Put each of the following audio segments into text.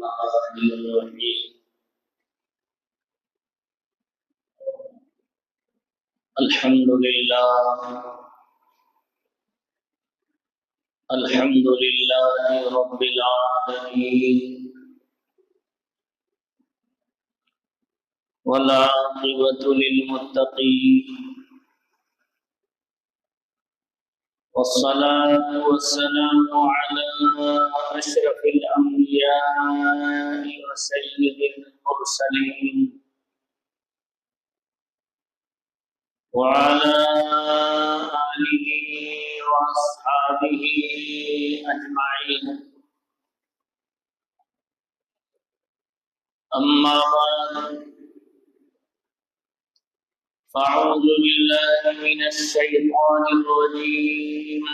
الرحمن الرحيم الحمد لله رب العالمين والعاقبة للمتقين والصلاة والسلام على أشرف الأنبياء وسيد المرسلين وعلى آله وأصحابه أجمعين. أما بعد، فأعوذ بالله من الشيطان الرجيم.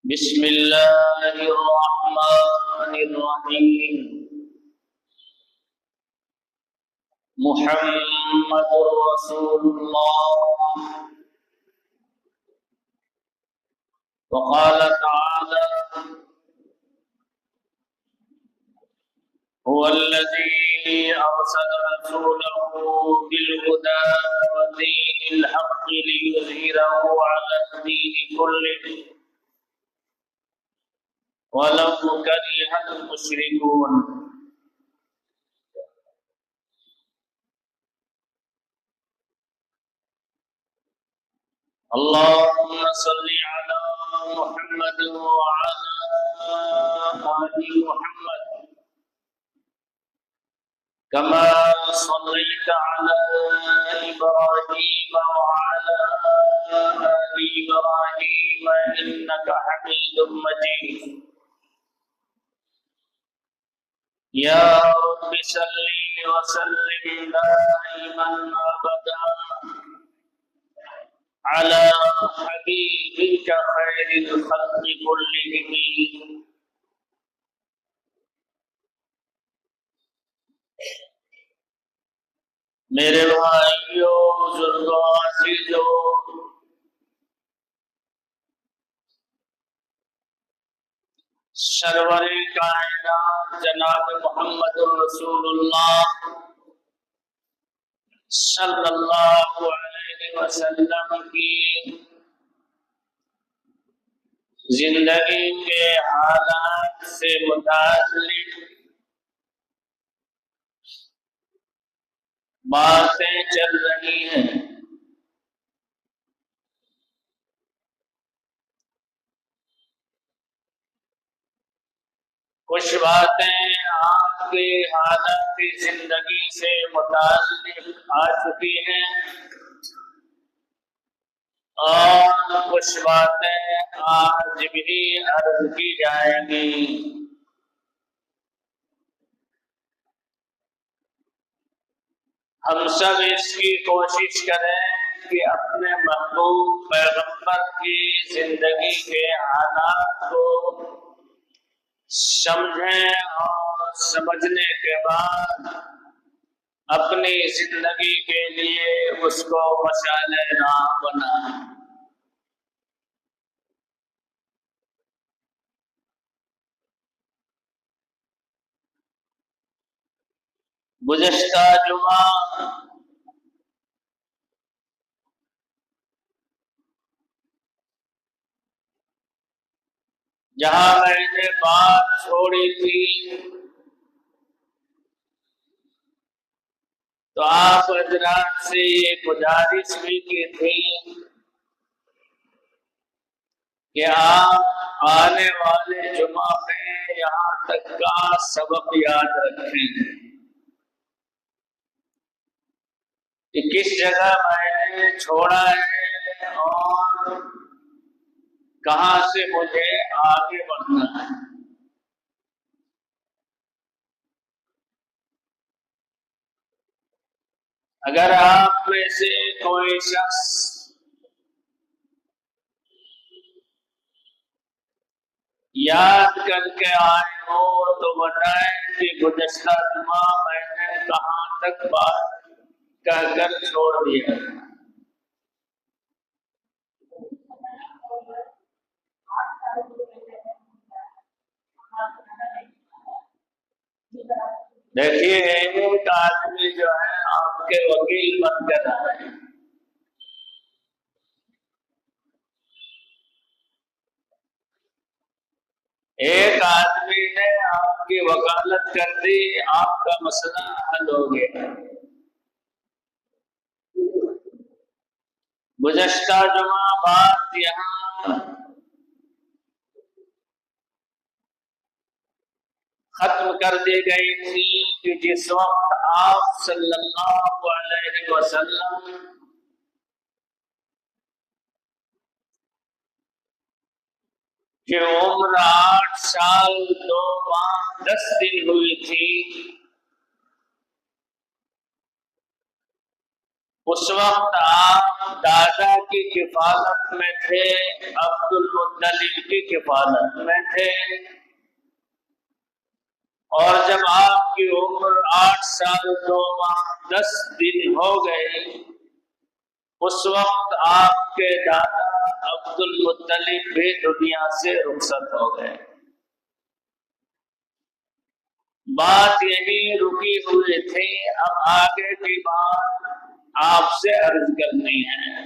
بسم الله الرحمن الرحيم. محمد رسول الله. وقال تعالى: هو الذي أرسل رسوله بالهدى ودين الحق ليظهره على الدين كله ولو كره المشركون. اللهم صل على محمد وعلى آل محمد كما صليت على إبراهيم وعلى آل إبراهيم إنك حميد مجيد. يا رب صل وسلم دائما أبدا على حبيبك خير الخلق كلهم. میرے بھائیوں، بزرگوں، عزیزوں، سرور کائنات جناب محمد رسول اللہ صلی اللہ علیہ وسلم کی زندگی کے حالات سے متعلق باتیں چل رہی ہیں. کچھ باتیں آپ کے حالات زندگی سے متعلق آ چکی ہیں اور کچھ باتیں آج بھی عرض کی جائیں گی. ہم سب اس کی کوشش کریں کہ اپنے محبوب پیغمبر کی زندگی کے حالات کو سمجھیں اور سمجھنے کے بعد اپنی زندگی کے لیے اس کو مشعل راہ بنائیں. گزشتہ جمعہ جہاں میں نے بات چھوڑی تھی تو آپ حضرات سے یہ گزارش بھی کی تھی کہ آپ آنے والے جمعہ میں یہاں تک کا سبق یاد رکھیں کہ کس جگہ میں نے چھوڑا ہے اور کہاں سے مجھے آگے بڑھنا ہے. اگر آپ میں سے کوئی شخص یاد کر کے آئے ہو تو بتائیں کہ گزشتہ جمعہ میں نے کہاں تک بات کہہ کر چھوڑ دیا. دیکھیے ایک آدمی جو ہے آپ کے وکیل بن کر آئے، ایک آدمی نے آپ کی وکالت کر دی، آپ کا مسئلہ حل ہو گیا۔ گزشتہ جمعہ بات یہاں ختم کر دی گئی تھی کہ جس وقت آپ صلی اللہ علیہ وسلم کی عمر 8 سال 2 ماہ 10 دن ہوئی تھی، اس وقت آپ دادا کی کفالت میں تھے، عبد المطلب کی کفالت میں تھے، اور جب آپ کی عمر 8 سال 2 ماہ 10 دن ہو گئے، اس وقت آپ کے دادا عبد المطلب بھی دنیا سے رخصت ہو گئے۔ بات یہی رکی ہوئی تھی، اب آگے کی بات آپ سے عرض کرنی ہے۔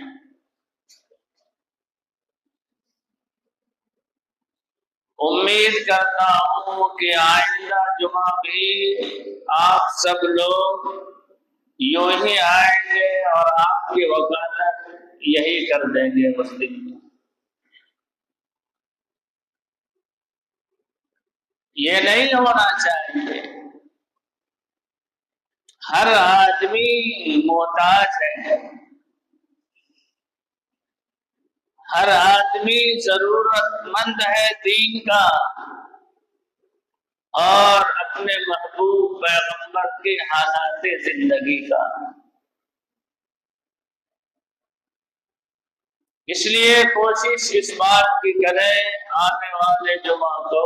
امید کرتا ہوں کہ آئندہ جمعہ بھی آپ سب لوگ یوں ہی آئیں گے اور آپ کی وکالت یہی کر دیں گے اس دن۔ یہ نہیں ہونا چاہیے، ہر آدمی محتاج ہے، ہر آدمی ضرورت مند ہے دین کا اور اپنے محبوب پیغمبر کے حالات زندگی کا۔ اس لیے کوشش اس بات کی کریں آنے والے جمعہ کو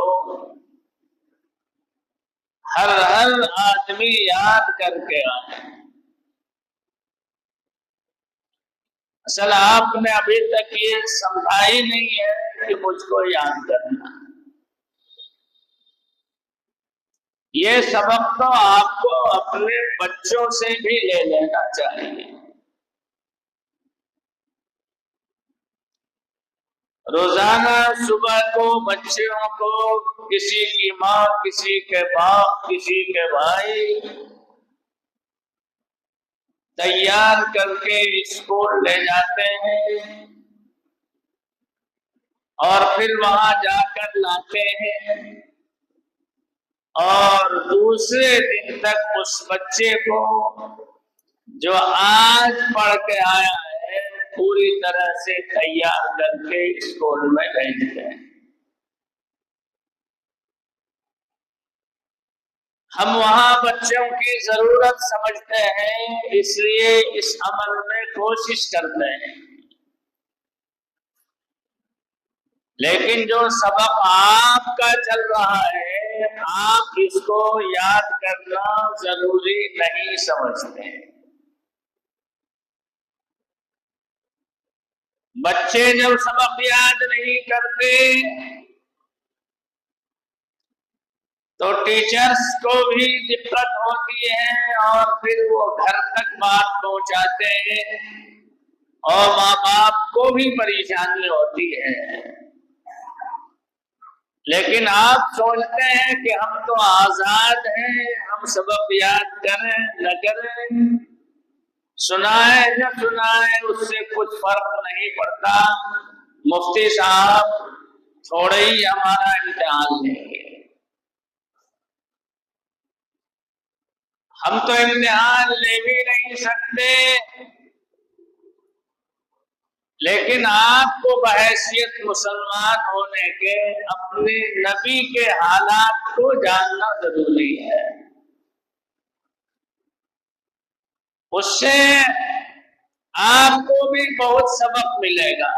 ہر آدمی یاد کر کے آئے۔ اصل آپ نے ابھی تک یہ سمجھا ہی نہیں ہے کہ مجھ کو یاد کرنا، یہ سبق تو آپ کو اپنے بچوں سے بھی لے لینا چاہیے۔ روزانہ صبح کو بچوں کو کسی کی ماں، کسی کے باپ، کسی کے بھائی تیار کر کے اسکول لے جاتے ہیں اور پھر وہاں جا کر لاتے ہیں، اور دوسرے دن تک اس بچے کو جو آج پڑھ کے آیا ہے پوری طرح سے تیار کر کے اسکول میں بھیجتے ہیں۔ ہم وہاں بچوں کی ضرورت سمجھتے ہیں، اس لیے اس عمل میں کوشش کرتے ہیں، لیکن جو سبق آپ کا چل رہا ہے آپ اس کو یاد کرنا ضروری نہیں سمجھتے۔ بچے جب سبق یاد نہیں کرتے تو ٹیچرز کو بھی دقت ہوتی ہے اور پھر وہ گھر تک بات پہنچاتے ہیں اور ماں باپ کو بھی پریشانی ہوتی ہے۔ لیکن آپ سوچتے ہیں کہ ہم تو آزاد ہیں، ہم سبق یاد کریں نہ کریں، سنائے نہ سنائے اس سے کچھ فرق نہیں پڑتا، مفتی صاحب تھوڑے ہی ہمارا امتحان لیں گے۔ ہم تو امتحان لے بھی نہیں سکتے، لیکن آپ کو بحیثیت مسلمان ہونے کے اپنے نبی کے حالات کو جاننا ضروری ہے، اس سے آپ کو بھی بہت سبق ملے گا۔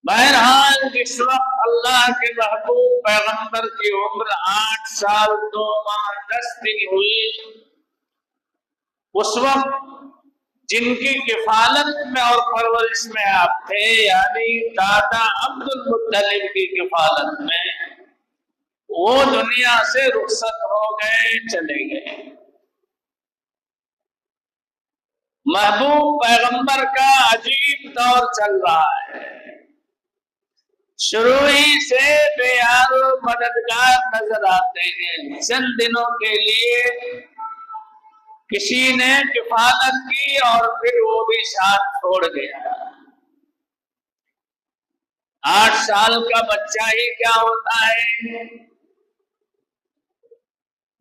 بہرحال جس وقت اللہ کے محبوب پیغمبر کی عمر 8 سال 2 ماہ 10 دن ہوئی، اس وقت جن کی کفالت میں اور پرورش میں آپ تھے، یعنی دادا عبد المطلب کی کفالت میں، وہ دنیا سے رخصت ہو گئے، چلے گئے۔ محبوب پیغمبر کا عجیب دور چل رہا ہے، شروع ہی سے بے یار و مددگار نظر آتے ہیں۔ چند دنوں کے لیے کسی نے کفالت کی اور پھر وہ بھی ساتھ چھوڑ گیا۔ 8 سال کا بچہ ہی کیا ہوتا ہے۔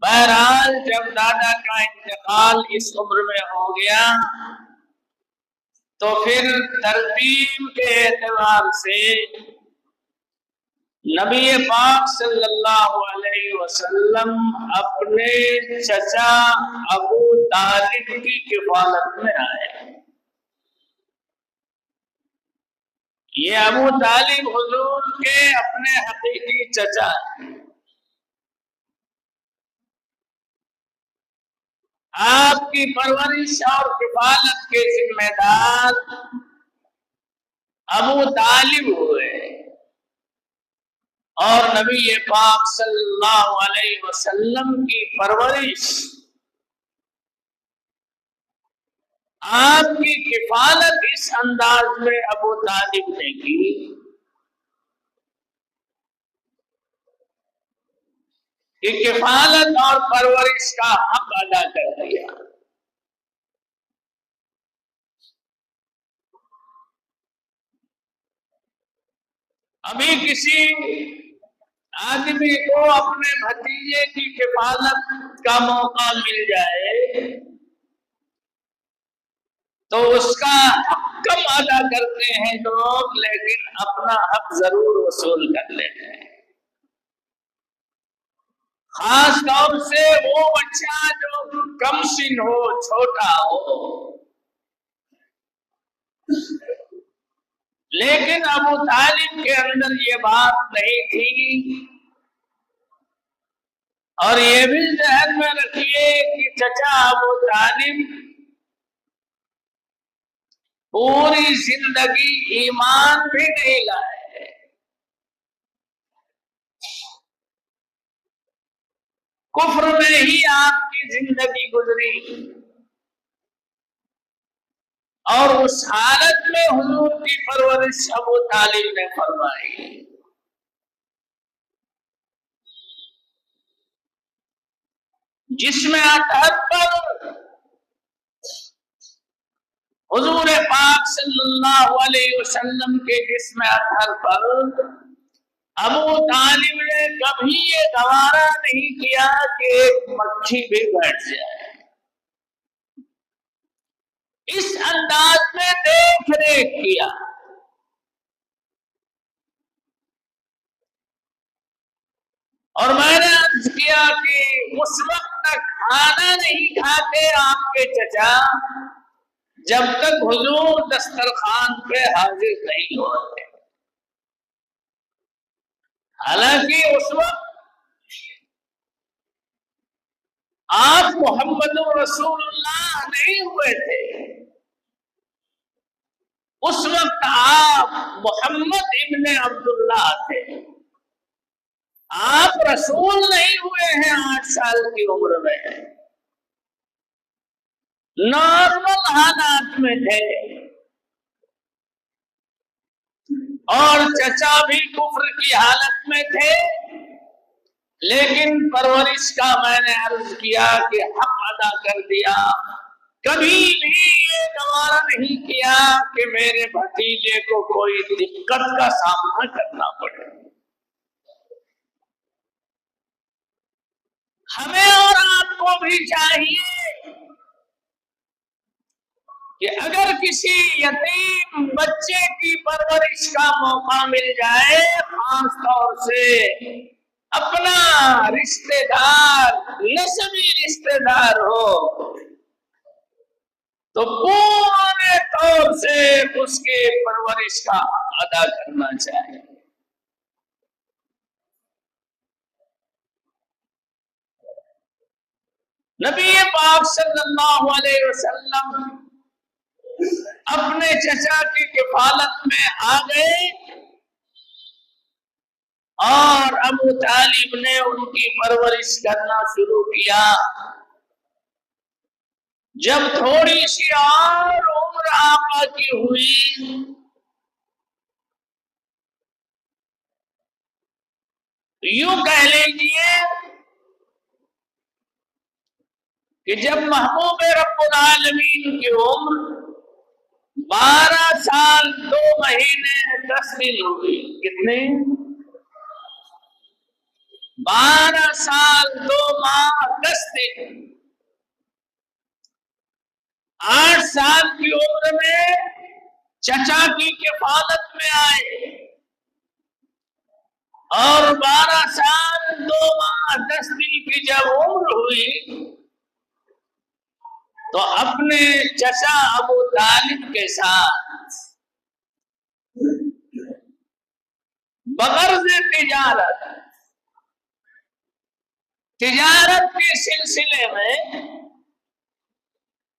بہرحال جب دادا کا انتقال اس عمر میں ہو گیا تو پھر ترتیب کے اعتبار سے نبی پاک صلی اللہ علیہ وسلم اپنے چچا ابو طالب کی کفالت میں آئے۔ یہ ابو طالب حضور کے اپنے حقیقی چچا ہیں۔ آپ کی پرورش اور کفالت کے ذمہ دار ابو طالب ہوئے، اور نبی پاک صلی اللہ علیہ وسلم کی پرورش، آپ کی کفالت اس انداز میں ابو طالب نے کی کہ کفالت اور پرورش کا حق ادا کر دیا۔ ابھی کسی آدمی کو اپنے بھتیجے کی کفالت کا موقع مل جائے تو اس کا حق کم ادا کرتے ہیں لوگ، لیکن اپنا حق ضرور وصول کر لیتے ہیں۔ خاص طور سے وہ بچہ جو کم سن ہو، چھوٹا ہو۔ لیکن ابو طالب کے اندر یہ بات نہیں تھی، اور یہ بھی ذہن میں رکھیے کہ چچا ابو طالب پوری زندگی ایمان بھی نہیں لائے، کفر میں ہی آپ کی زندگی گزری، اور اس حالت میں حضور کی پرورش ابو طالب نے فرمائی۔ جس میں اطہر پر حضور پاک صلی اللہ علیہ وسلم کے جسم اطہر پر ابو طالب نے کبھی یہ گوارا نہیں کیا کہ ایک مکھی بھی بیٹھ جائے۔ اس انداز میں دیکھ ریکھ کیا۔ اور میں نے عرض کیا کہ اس وقت تک کھانا نہیں کھاتے آپ کے چچا جب تک حضور دسترخوان پہ حاضر نہیں ہوتے۔ حالانکہ اس وقت آپ محمد رسول اللہ نہیں ہوئے تھے، اس وقت آپ محمد ابن عبداللہ تھے، آپ رسول نہیں ہوئے ہیں 8 سال کی عمر میں، نارمل حالات میں تھے، اور چچا بھی کفر کی حالت میں تھے، لیکن پرورش کا میں نے عرض کیا کہ حق ادا کر دیا۔ کبھی بھی یہ گوارا نہیں کیا کہ میرے بھتیجے کو کوئی دقت کا سامنا کرنا پڑے۔ ہمیں اور آپ کو بھی چاہیے کہ اگر کسی یتیم بچے کی پرورش کا موقع مل جائے، خاص طور سے اپنا رشتہ دار، نسبی رشتہ دار ہو، تو پورے طور سے اس کے پرورش کا ادا کرنا چاہیے۔ نبی پاک صلی اللہ علیہ وسلم اپنے چچا کی کفالت میں آ گئے، اور ابو طالب نے ان کی پرورش کرنا شروع کیا۔ جب تھوڑی سی اور عمر آقا کی ہوئی یوں کہہ لیجیے کہ جب محبوب رب العالمین کی عمر 12 سال 2 مہینے 10 دن ہوئی۔ کتنے؟ 12 سال 2 ماہ 10 دن۔ 8 سال کی عمر میں چچا کی کفالت میں آئے اور 12 سال 2 ماہ 10 دن کی جب عمر ہوئی تو اپنے چچا ابو طالب کے ساتھ بغرض تجارت کے سلسلے میں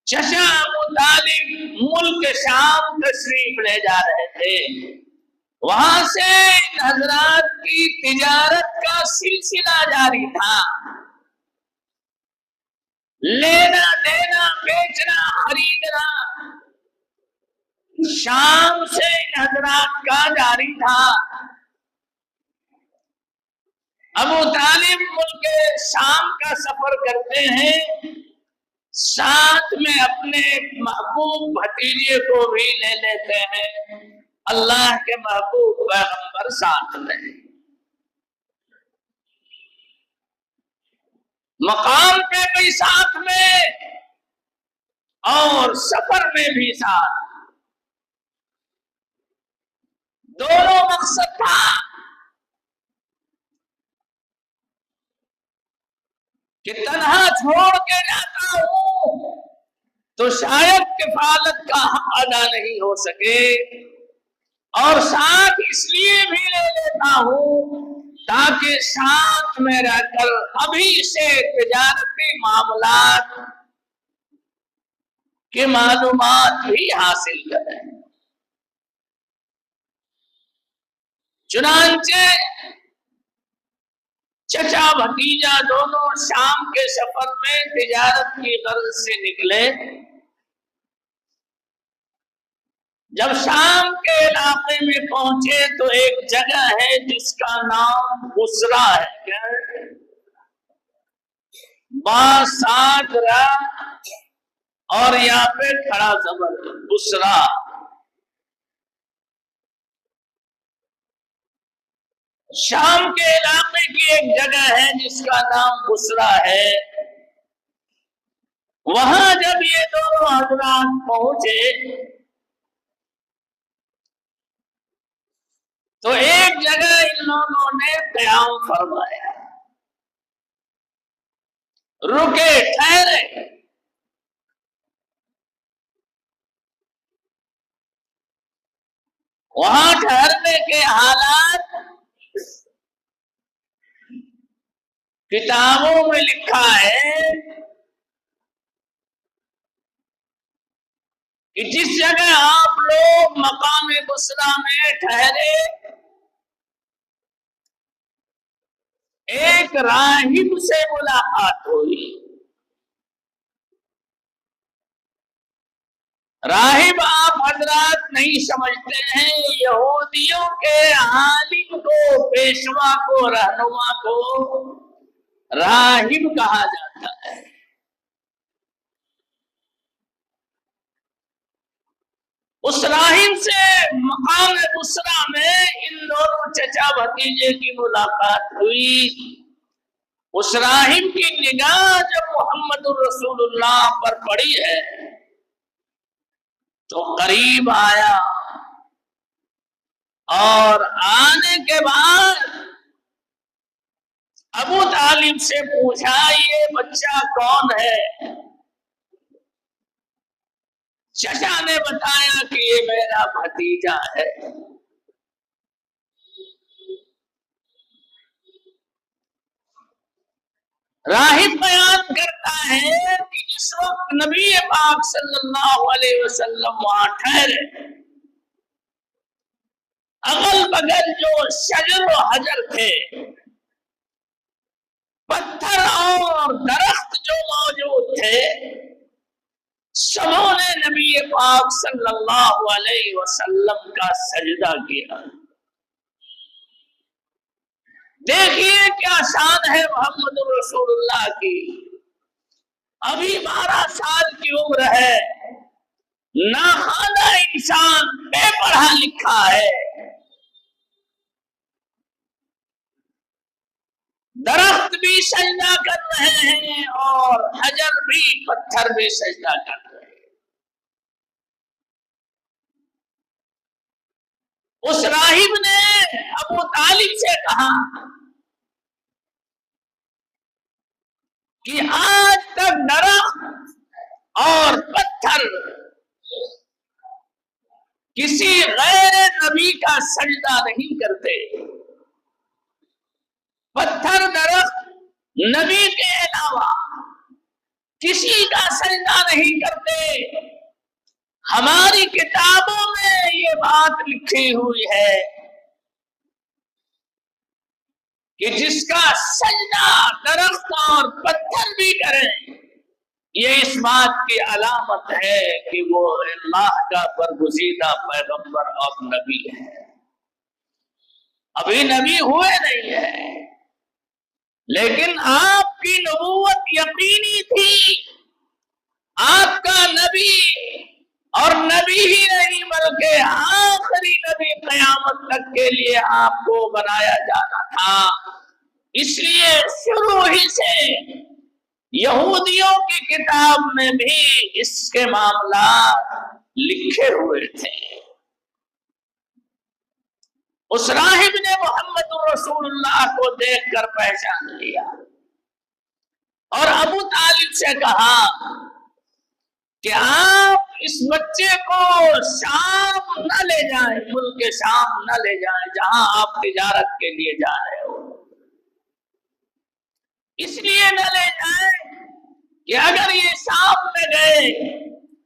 چچا ابو طالب ملک شام تشریف لے جا رہے تھے۔ وہاں سے ان حضرات کی تجارت کا سلسلہ جاری تھا، لینا دینا بیچنا خریدنا شام سے ان حضرات کا جاری تھا۔ ابو طالب ملک شام کا سفر کرتے ہیں، ساتھ میں اپنے محبوب بھتیجے کو بھی لے لیتے ہیں۔ اللہ کے محبوب پیغمبر ساتھ میں، مقام پہ بھی ساتھ میں اور سفر میں بھی ساتھ، دونوں مقصد تھا کہ تنہا چھوڑ کے جاتا ہوں تو شاید کفالت کا حق ادا نہیں ہو سکے، اور ساتھ اس لیے بھی لے لیتا ہوں تاکہ ساتھ میں رہ کر ابھی سے تجارتی معاملات کی معلومات بھی حاصل کریں۔ چنانچہ چچا بھتیجا دونوں شام کے سفر میں تجارت کی غرض سے نکلے۔ جب شام کے علاقے میں پہنچے تو ایک جگہ ہے جس کا نام بصرہ ہے۔ کیا ہے؟ با-ساد را اور یہاں پہ کھڑا زبر بصرہ۔ شام کے علاقے کی ایک جگہ ہے جس کا نام بصرہ ہے۔ وہاں جب یہ دونوں حضرات پہنچے تو ایک جگہ ان لوگوں نے قیام فرمایا، رکے، ٹھہرے۔ وہاں ٹھہرنے کے حالات کتابوں میں لکھا ہے کہ جس جگہ آپ لوگ مقام بصرہ میں ٹھہرے ایک راہب سے ملاقات ہوئی۔ راہب آپ حضرات نہیں سمجھتے ہیں، یہودیوں کے عالم کو، پیشوا کو، رہنما کو راہب کہا جاتا ہے۔ اس راہب سے مقام بصرہ میں ان دونوں چچا بھتیجے کی ملاقات ہوئی۔ اس راہب کی نگاہ جب محمد الرسول اللہ پر پڑی ہے تو قریب آیا اور آنے کے بعد ابو طالب سے پوچھا یہ بچہ کون ہے؟ چچا نے بتایا کہ یہ میرا بھتیجا ہے۔ راہب بیان کرتا ہے کہ جس وقت نبی پاک صلی اللہ علیہ وسلم وہاں ٹھہرے، اگل بگل جو شجر و حجر تھے، پتھر اور درخت جو موجود تھے، سبوں نے نبی پاک صلی اللہ علیہ وسلم کا سجدہ کیا۔ دیکھیے کیا شان ہے محمد رسول اللہ کی۔ ابھی 12 سال کی عمر ہے، ناخواندہ انسان، بے پڑھا لکھا ہے، درخت بھی سجدہ کر رہے ہیں اور حجر بھی، پتھر بھی سجدہ کر رہے ہیں۔ اس راہب نے ابو طالب سے کہا کہ آج تک درخت اور پتھر کسی غیر نبی کا سجدہ نہیں کرتے، پتھر درخت نبی کے علاوہ کسی کا سجدہ نہیں کرتے۔ ہماری کتابوں میں یہ بات لکھی ہوئی ہے کہ جس کا سجدہ درخت اور پتھر بھی کریں، یہ اس بات کی علامت ہے کہ وہ اللہ کا برگزیدہ پیغمبر اور نبی ہے۔ ابھی نبی ہوئے نہیں ہے، لیکن آپ کی نبوت یقینی تھی۔ آپ کا نبی، اور نبی ہی نہیں بلکہ آخری نبی قیامت تک کے لیے آپ کو بنایا جانا تھا۔ اس لیے شروع ہی سے یہودیوں کی کتاب میں بھی اس کے معاملات لکھے ہوئے تھے۔ اس راہب نے محمد رسول اللہ کو دیکھ کر پہچان لیا اور ابو طالب سے کہا کہ آپ اس بچے کو شام نہ لے جائیں، ملک شام نہ لے جائیں جہاں آپ تجارت کے لیے جا رہے ہو۔ اس لیے نہ لے جائیں کہ اگر یہ شام میں گئے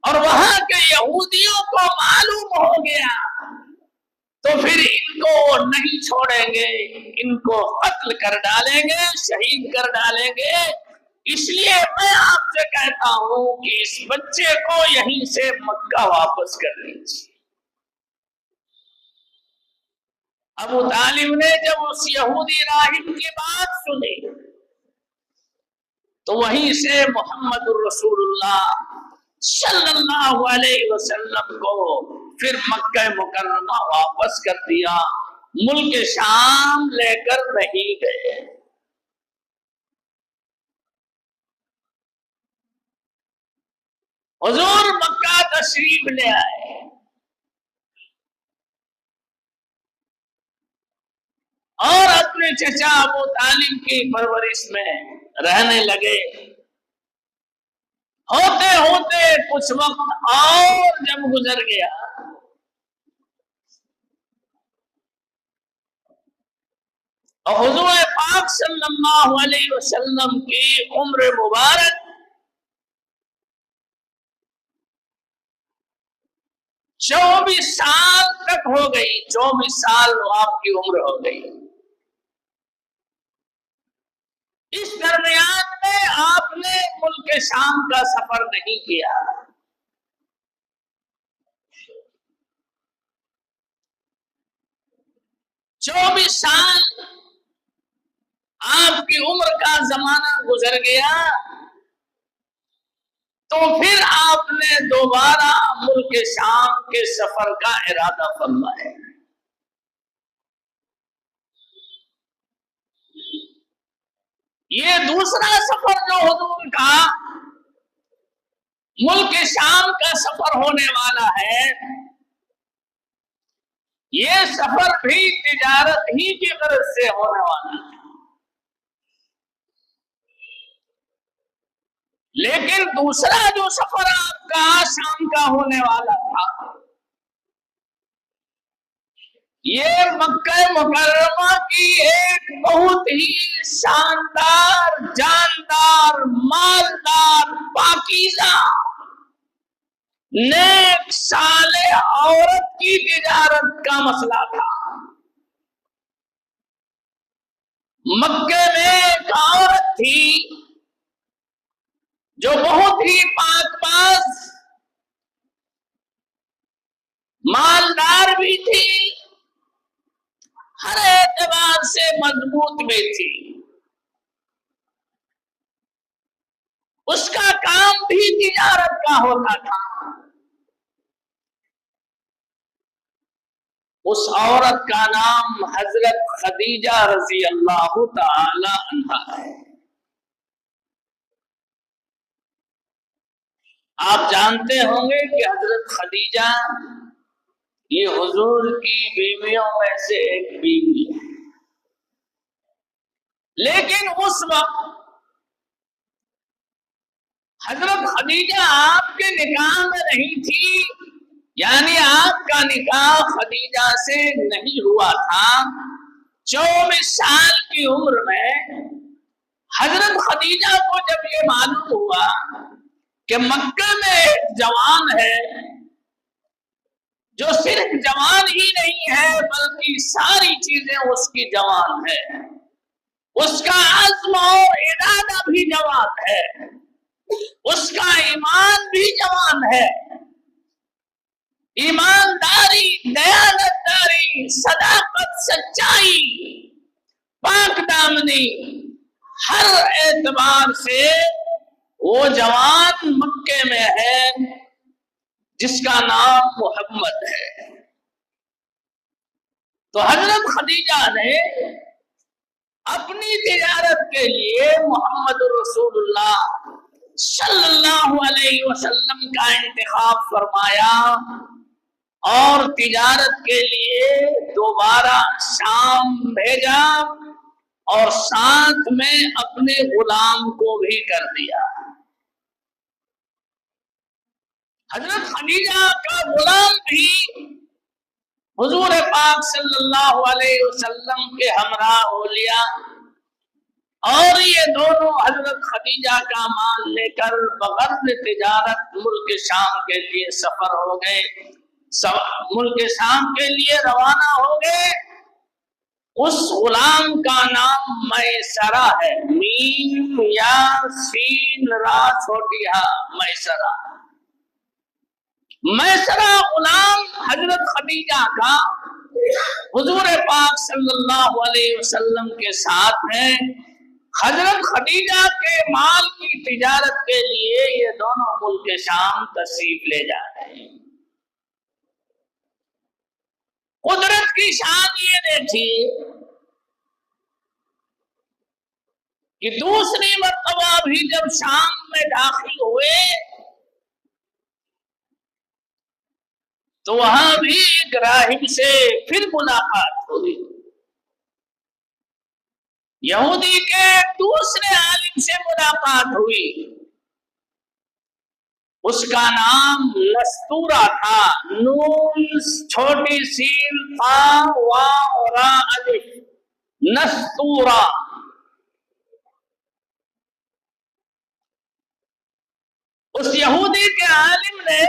اور وہاں کے یہودیوں کو معلوم ہو گیا تو پھر ان کو نہیں چھوڑیں گے، ان کو قتل کر ڈالیں گے، شہید کر ڈالیں گے۔ اس لیے میں آپ سے کہتا ہوں کہ اس بچے کو یہیں سے مکہ واپس کر لیجیے۔ ابو طالب نے جب اس یہودی راہب کی بات سنی تو وہیں سے محمد الرسول اللہ صلی اللہ علیہ وسلم کو پھر مکہ مکرمہ واپس کر دیا، ملک شام لے کر نہیں گئے۔ حضور مکہ تشریف لے آئے اور اپنے چچا ابو طالب کی پرورش میں رہنے لگے۔ ہوتے ہوتے کچھ وقت اور جب گزر گیا اور حضور پاک صلی اللہ علیہ وسلم کی عمر مبارک 24 سال تک ہو گئی، 24 سال آپ کی عمر ہو گئی۔ اس درمیان میں آپ نے ملک شام کا سفر نہیں کیا۔ چوبیس سال آپ کی عمر کا زمانہ گزر گیا تو پھر آپ نے دوبارہ ملک شام کے سفر کا ارادہ فرمایا۔ یہ دوسرا سفر جو حضور کا ملک شام کا سفر ہونے والا ہے، یہ سفر بھی تجارت ہی کی غرض سے ہونے والا ہے، لیکن دوسرا جو سفر آپ کا شام کا ہونے والا تھا، یہ مکہ مکرمہ کی ایک بہت ہی شاندار، جاندار، مالدار، پاکیزہ، نیک صالح عورت کی تجارت کا مسئلہ تھا۔ مکے میں ایک عورت تھی جو بہت ہی پاک باز، مالدار بھی تھی، ہر اعتبار سے مضبوط بھی تھی۔ اس کا کام بھی تجارت کا ہوتا تھا۔ اس عورت کا نام حضرت خدیجہ رضی اللہ تعالی عنہا ہے۔ آپ جانتے ہوں گے کہ حضرت خدیجہ یہ حضور کی بیویوں میں سے ایک بیوی ہے، لیکن اس وقت حضرت خدیجہ آپ کے نکاح میں نہیں تھی، یعنی آپ کا نکاح خدیجہ سے نہیں ہوا تھا۔ 24 سال کی عمر میں حضرت خدیجہ کو جب یہ معلوم ہوا کہ مکہ میں ایک جوان ہے جو صرف جوان ہی نہیں ہے بلکہ ساری چیزیں اس کی جوان ہے، اس کا عزم اور ارادہ بھی جوان ہے، اس کا ایمان بھی جوان ہے، ایمانداری، دیانتداری، صداقت، سچائی، پاک دامنی، ہر اعتبار سے وہ جوان مکے میں ہے جس کا نام محمد ہے۔ تو حضرت خدیجہ نے اپنی تجارت کے لیے محمد رسول اللہ صلی اللہ علیہ وسلم کا انتخاب فرمایا اور تجارت کے لیے دوبارہ شام بھیجا اور ساتھ میں اپنے غلام کو بھی کر دیا۔ حضرت خدیجہ کا غلام بھی حضور پاک صلی اللہ علیہ وسلم کے ہمراہ ہو لیا اور یہ دونوں حضرت خدیجہ کا مال لے کر بغرض تجارت ملک شام کے لیے سفر ہو گئے، ملک شام کے لیے روانہ ہو گئے۔ اس غلام کا نام میسرہ ہے، میم یا سین را چھوٹی ہا، میسرہ۔ میسرہ غلام حضرت خدیجہ کا حضور پاک صلی اللہ علیہ وسلم کے ساتھ ہے۔ حضرت خدیجہ کے مال کی تجارت کے لیے یہ دونوں ملک شام تشریف لے جا رہے ہیں۔ قدرت کی شان یہ دیکھیے کہ دوسری مرتبہ بھی جب شام میں داخل ہوئے تو وہاں بھی ایک راہب سے پھر ملاقات ہوئی، یہودی کے دوسرے عالم سے ملاقات ہوئی۔ اس کا نام نستورہ تھا، نون چھوٹی سین فا وا را الف، نستورہ۔ اس یہودی کے عالم نے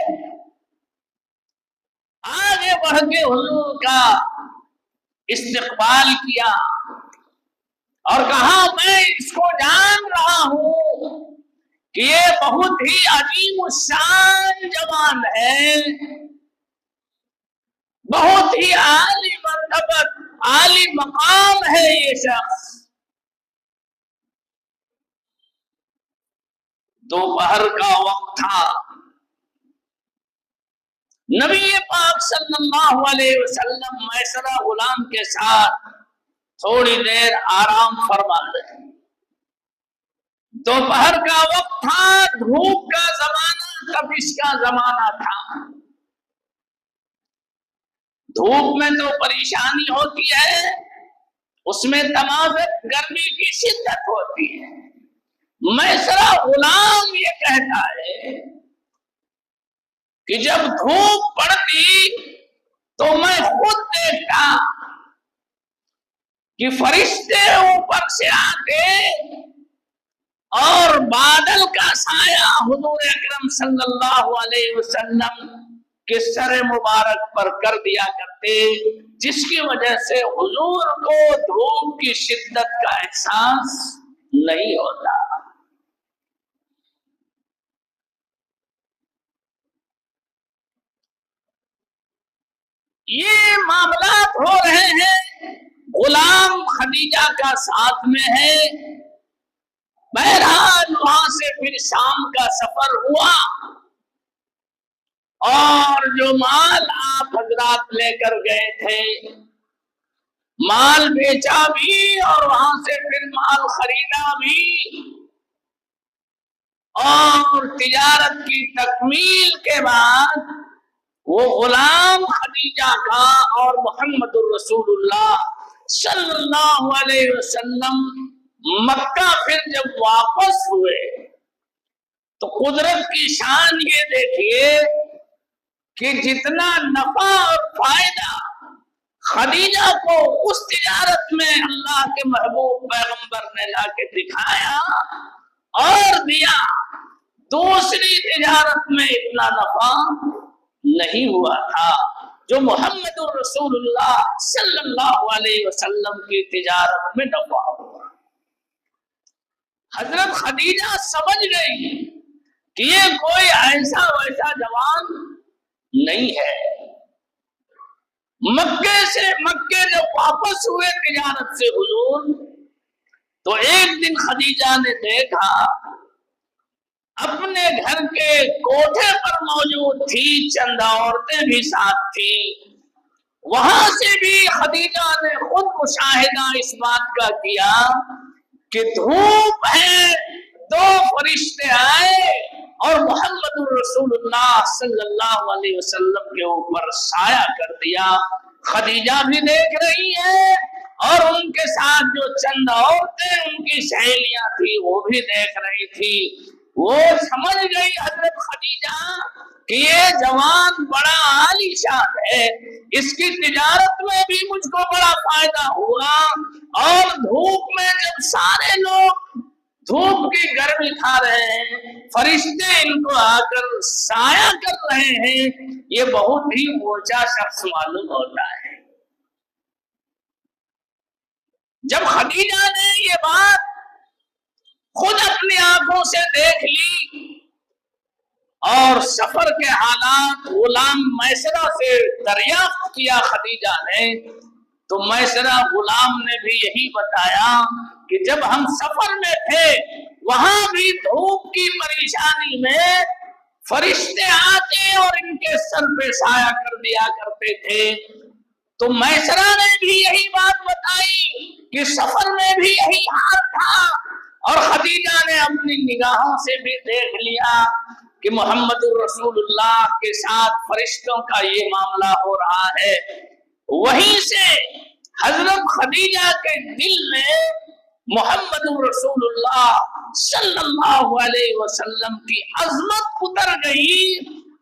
آگے بڑھ کے حضور کا استقبال کیا اور کہا میں اس کو جان رہا ہوں کہ یہ بہت ہی عظیم الشان جوان ہے، بہت ہی عالی مرتبت، عالی مقام ہے یہ شخص۔ دوپہر کا وقت تھا، نبی پاک صلی اللہ علیہ وسلم میسرہ غلام کے ساتھ تھوڑی دیر آرام فرما رہے۔ دوپہر کا وقت تھا، دھوپ کا زمانہ، تپش کا زمانہ تھا۔ دھوپ میں تو پریشانی ہوتی ہے، اس میں تمازت گرمی کی شدت ہوتی ہے۔ میسرہ غلام یہ کہتا ہے کہ جب دھوپ پڑتی تو میں خود دیکھتا کہ فرشتے اوپر سے آتے اور بادل کا سایہ حضور اکرم صلی اللہ علیہ وسلم کہ سر مبارک پر کر دیا کرتے، جس کی وجہ سے حضور کو دھوپ کی شدت کا احساس نہیں ہوتا۔ یہ معاملات ہو رہے ہیں، غلام خدیجہ کا ساتھ میں ہے۔ بہرحال وہاں سے پھر شام کا سفر ہوا، اور جو مال آپ حضرات لے کر گئے تھے، مال بیچا بھی اور وہاں سے پھر مال خریدا بھی، اور تجارت کی تکمیل کے بعد وہ غلام خدیجہ کا اور محمد الرسول اللہ صلی اللہ علیہ وسلم مکہ پھر جب واپس ہوئے تو قدرت کی شان یہ دیکھیے کہ جتنا نفع اور فائدہ خدیجہ کو اس تجارت میں اللہ کے محبوب پیغمبر نے لا کے دکھایا اور دیا، دوسری تجارت میں اتنا نفع نہیں ہوا تھا جو محمد الرسول اللہ صلی اللہ علیہ وسلم کی تجارت میں نفع ہوا۔ حضرت خدیجہ سمجھ گئی کہ یہ کوئی ایسا ویسا جوان نہیں ہے۔ مکے جب واپس ہوئے تجارت سے حضور، تو ایک دن خدیجہ نے دیکھا اپنے گھر کے کوٹھے پر موجود تھی، چند عورتیں بھی ساتھ تھی، وہاں سے بھی خدیجہ نے خود مشاہدہ اس بات کا کیا کہ دھوپ ہے، دو فرشتے آئے اور محمد الرسول اللہ صلی اللہ علیہ وسلم کے اوپر سایہ کر دیا۔ خدیجہ بھی دیکھ رہی ہے اور ان کے ساتھ جو چند عورتیں ان کی سہیلیاں تھی وہ بھی دیکھ رہی تھی۔ وہ سمجھ گئی حضرت خدیجہ کہ یہ جوان بڑا عالی شان ہے، اس کی تجارت میں بھی مجھ کو بڑا فائدہ ہوا، اور دھوپ میں جب سارے لوگ دھوپ کی گرمی کھا رہے ہیں، فرشتے ان کو آ کر سایہ کر رہے ہیں، یہ بہت ہی اونچا شخص معلوم ہوتا ہے۔ جب خدیجہ نے یہ بات خود اپنی آنکھوں سے دیکھ لی اور سفر کے حالات غلام میسرہ سے دریافت کیا خدیجہ نے، تو میسرہ غلام نے بھی یہی بتایا کہ جب ہم سفر میں تھے وہاں بھی دھوپ کی پریشانی میں فرشتے آتے اور ان کے سر پہ سایہ کر دیا کرتے تھے۔ تو میسرہ نے بھی یہی بات بتائی کہ سفر میں بھی یہی حال تھا، اور خدیجہ نے اپنی نگاہوں سے بھی دیکھ لیا کہ محمد الرسول اللہ کے ساتھ فرشتوں کا یہ معاملہ ہو رہا ہے۔ وہیں سے حضرت خدیجہ کے دل میں محمد الرسول اللہ صلی اللہ علیہ وسلم کی عظمت اتر گئی،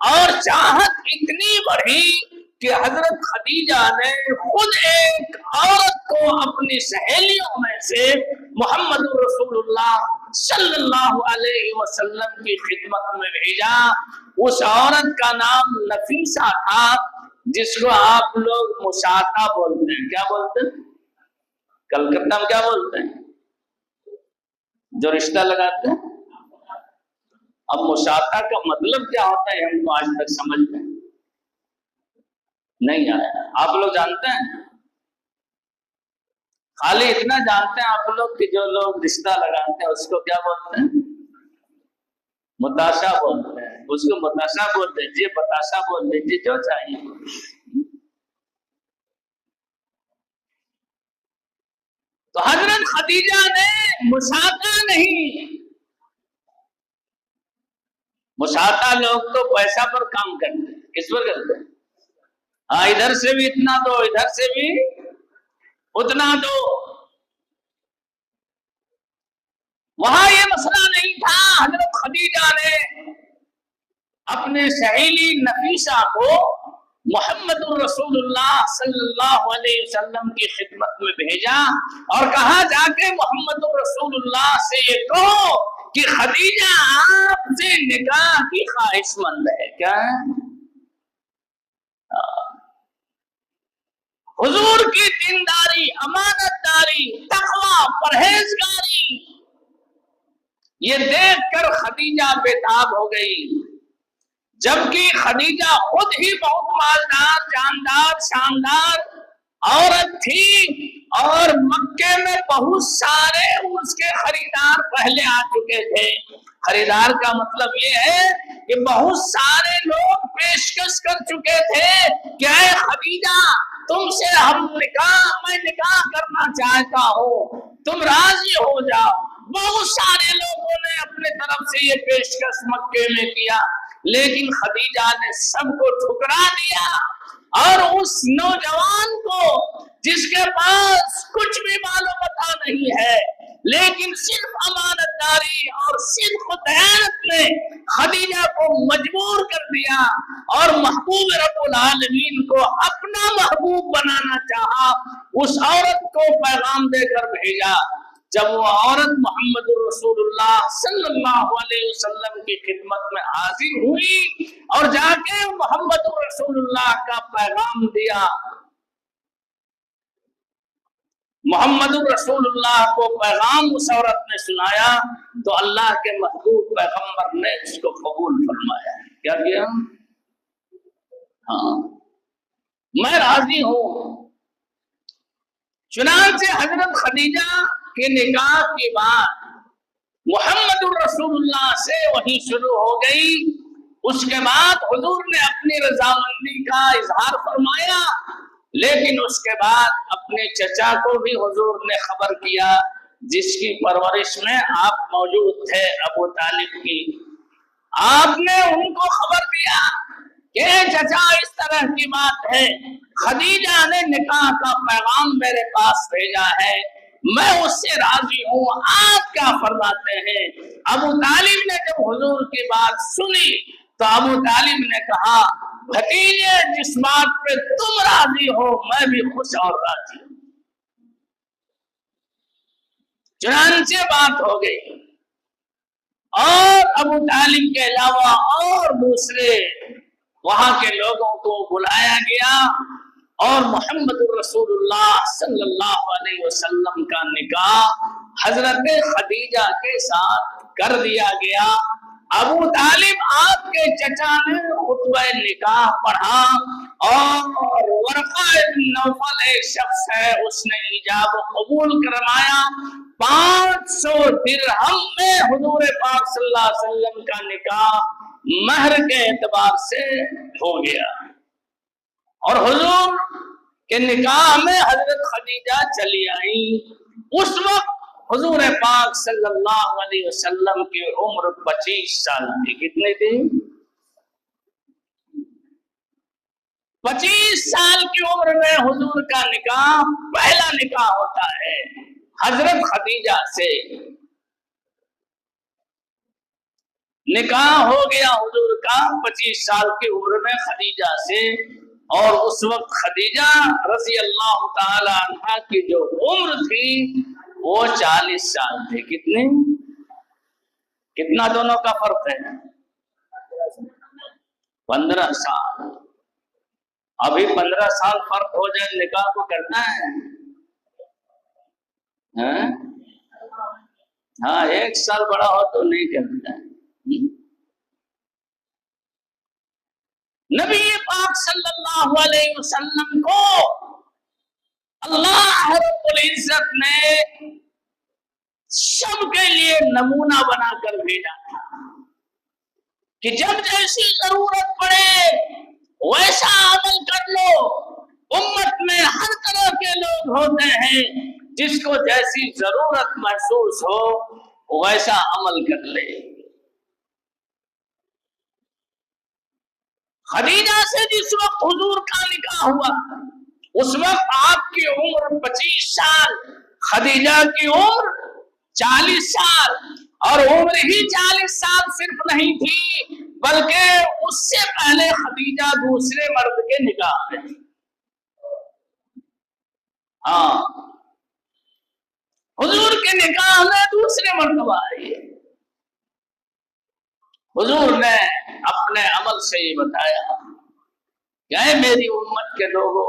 اور چاہت اتنی بڑھی کہ حضرت خدیجہ نے خود ایک عورت کو اپنی سہیلیوں میں سے محمد الرسول اللہ صلی اللہ علیہ وسلم کی خدمت میں بھیجا۔ اس عورت کا نام نفیسہ تھا، جس کو آپ لوگ مشاطہ بولتے ہیں۔ کیا بولتے ہیں؟ کلکتہ میں کیا بولتے ہیں جو رشتہ لگاتے ہیں؟ اب مشاطہ کا مطلب کیا ہوتا ہے ہم کو آج تک سمجھ میں نہیں آیا۔ آپ لوگ جانتے ہیں؟ خالی اتنا جانتے ہیں آپ لوگ کہ جو لوگ رشتہ لگاتے ہیں اس کو کیا بولتے ہیں؟ متاشا بولتے ہیں۔ اس کو متاشا بول دیجیے، بتاشا بول دیجیے، جو چاہیے۔ تو حضرت خدیجہ نے مشاطہ نہیں، مشاطہ لوگ تو پیسہ پر کام کرتے ہیں۔ کس پر کرتے ہیں؟ ہاں، ادھر سے بھی اتنا دو، ادھر سے بھی اتنا دو۔ وہاں یہ مسئلہ نہیں تھا۔ حضرت خدیجہ نے اپنے سہیلی نفیسہ کو محمد الرسول اللہ صلی اللہ علیہ وسلم کی خدمت میں بھیجا اور کہا جا کے محمد الرسول اللہ سے یہ کہو کہ خدیجہ آپ سے نکاح کی خواہش مند ہے۔ کیا ہے؟ حضور کی دینداری، امانت داری، تقوی، پرہیزگاری، یہ دیکھ کر خدیجہ بےتاب ہو گئی، جبکہ خدیجہ خود ہی بہت مالدار، جاندار، شاندار عورت تھی، اور مکے میں بہت سارے اس کے خریدار پہلے آ چکے تھے۔ خریدار کا مطلب یہ ہے کہ بہت سارے لوگ پیشکش کر چکے تھے کہ اے خدیجہ، تم سے میں نکاح کرنا چاہتا ہوں، تم راضی ہو جاؤ۔ بہت سارے لوگوں نے اپنے طرف سے یہ پیشکش مکے میں کیا، لیکن خدیجہ نے سب کو ٹھکرا دیا، اور اس نوجوان کو جس کے پاس کچھ بھی معلومات نہیں ہے، لیکن صرف امانت داری اور صدق و دیانت نے خدیجہ کو مجبور کر دیا، اور محبوب رب العالمین کو اپنا محبوب بنانا چاہا۔ اس عورت کو پیغام دے کر بھیجا۔ جب وہ عورت محمد رسول اللہ صلی اللہ علیہ وسلم کی خدمت میں حاضر ہوئی اور جا کے محمد رسول اللہ کا پیغام دیا، محمد رسول اللہ کو پیغام اس عورت نے سنایا، تو اللہ کے محبوب پیغمبر نے اس کو قبول فرمایا۔ کیا کیا؟ ہاں، میں راضی ہوں۔ چنانچہ حضرت خدیجہ کے نکاح کے بعد محمد رسول اللہ سے وہی شروع ہو گئی۔ اس کے بعد حضور نے اپنی رضامندی کا اظہار فرمایا، لیکن اس کے بعد اپنے چچا کو بھی حضور نے خبر کیا، جس کی پرورش میں آپ موجود تھے، ابو طالب کی۔ آپ نے ان کو خبر دیا کہ چچا اس طرح کی بات ہے، خدیجہ نے نکاح کا پیغام میرے پاس بھیجا ہے، میں اس سے راضی ہوں، آپ کیا فرماتے ہیں؟ ابو طالب نے جب حضور کی بات سنی تو ابو طالب نے کہا، بھتیجے، جس بات پہ تم راضی ہو میں بھی خوش اور راضی ہوں۔ چنانچہ بات ہو گئی، اور ابو طالب کے علاوہ اور دوسرے وہاں کے لوگوں کو بلایا گیا، اور محمد رسول اللہ صلی اللہ علیہ وسلم کا نکاح حضرت خدیجہ کے ساتھ کر دیا گیا۔ ابو طالب آپ کے چچا نے خطبہ نکاح پڑھا، اور ورقہ بن نوفل ایک شخص ہے، اس نے ایجاب قبول کروایا۔ 500 درہم میں حضور پاک صلی اللہ علیہ وسلم کا نکاح مہر کے اعتبار سے ہو گیا، اور حضور کے نکاح میں حضرت خدیجہ چلی آئی۔ اس وقت حضور پاک صلی اللہ علیہ وسلم کی عمر 25 سال تھی۔ کتنی تھی؟ 25 سال کی عمر میں حضور کا نکاح، پہلا نکاح ہوتا ہے حضرت خدیجہ سے۔ نکاح ہو گیا حضور کا 25 سال کی عمر میں خدیجہ سے، اور اس وقت خدیجہ رضی اللہ تعالی عنہا کی جو عمر تھی وہ 40 سال تھی۔ کتنا دونوں کا فرق ہے؟ 15 سال۔ ابھی 15 سال فرق ہو جائے نکاح کو کرنا ہے؟ ہاں، 1 سال بڑا ہو تو نہیں کرتا ہے۔ نبی پاک صلی اللہ علیہ وسلم کو اللہ رب العزت نے سب کے لیے نمونہ بنا کر بھیجا تھا کہ جب جیسی ضرورت پڑے ویسا عمل کر لو۔ امت میں ہر طرح کے لوگ ہوتے ہیں، جس کو جیسی ضرورت محسوس ہو ویسا عمل کر لے۔ خدیجہ سے جس وقت حضور کا نکاح ہوا اس وقت آپ کی عمر 25 سال، خدیجہ کی عمر 40 سال، اور عمر ہی 40 سال صرف نہیں تھی بلکہ اس سے پہلے خدیجہ دوسرے مرد کے نکاح میں تھی۔ ہاں، حضور کے نکاح میں دوسرے مرتبہ آئی۔ حضور نے اپنے عمل سے یہ بتایا کہ اے میری امت کے لوگوں،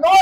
2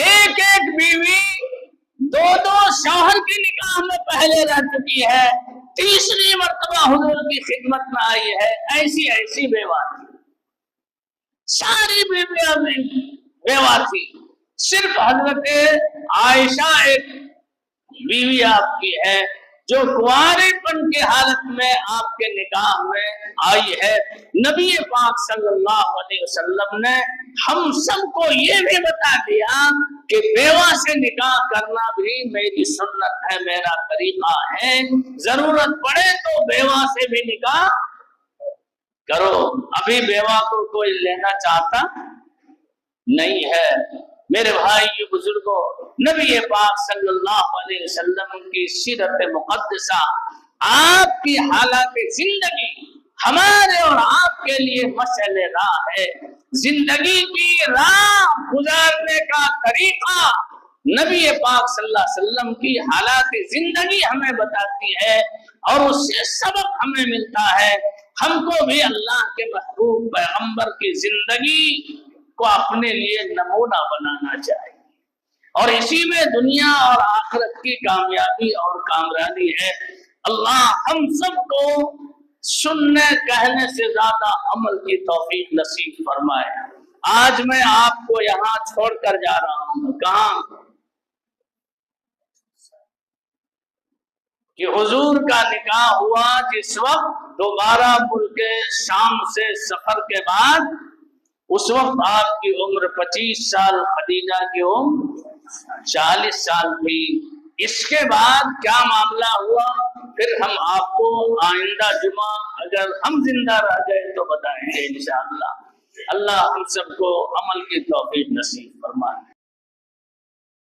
ایک ایک بیوی دو دو شوہر کی نکاح میں پہلے رہ چکی ہے، تیسری مرتبہ حضور کی خدمت میں آئی ہے، ایسی ایسی بیوہ تھی، ساری بیویاں بیوہ تھی، صرف حضرت عائشہ ایک بیوی آپ کی ہے جو کنوارے پن کے حالت میں آپ کے نکاح میں آئی ہے۔ نبی پاک صلی اللہ علیہ وسلم نے ہم سب کو یہ بھی بتا دیا کہ بیوہ سے نکاح کرنا بھی میری سنت ہے، میرا طریقہ ہے، ضرورت پڑے تو بیوہ سے بھی نکاح کرو۔ ابھی بیوہ کو کوئی لینا چاہتا نہیں ہے۔ میرے بھائی بزرگوں، نبی پاک صلی اللہ علیہ وسلم کی سیرت مقدسہ، آپ کی حالات زندگی ہمارے اور آپ کے لیے مشعل راہ ہے۔ زندگی کی راہ گزارنے کا طریقہ نبی پاک صلی اللہ علیہ وسلم کی حالات زندگی ہمیں بتاتی ہے اور اس سے سبق ہمیں ملتا ہے۔ ہم کو بھی اللہ کے محبوب پیغمبر کی زندگی کو اپنے لیے نمونہ بنانا چاہیے، اور اسی میں دنیا اور آخرت کی کامیابی اور کامرانی ہے۔ اللہ ہم سب کو سننے کہنے سے زیادہ عمل کی توفیق نصیب فرمائے۔ آج میں آپ کو یہاں چھوڑ کر جا رہا ہوں، کہاں کہ حضور کا نکاح ہوا جس وقت دوبارہ ملک شام سے سفر کے بعد، اس وقت آپ کی عمر 25 سال، خدیجہ کی عمر 40 سال تھی۔ اس کے بعد کیا معاملہ ہوا پھر ہم آپ کو آئندہ جمعہ اگر ہم زندہ رہ گئے تو بتائیں گے انشاءاللہ۔ اللہ ہم سب کو عمل کی توفیق نصیب فرمائے۔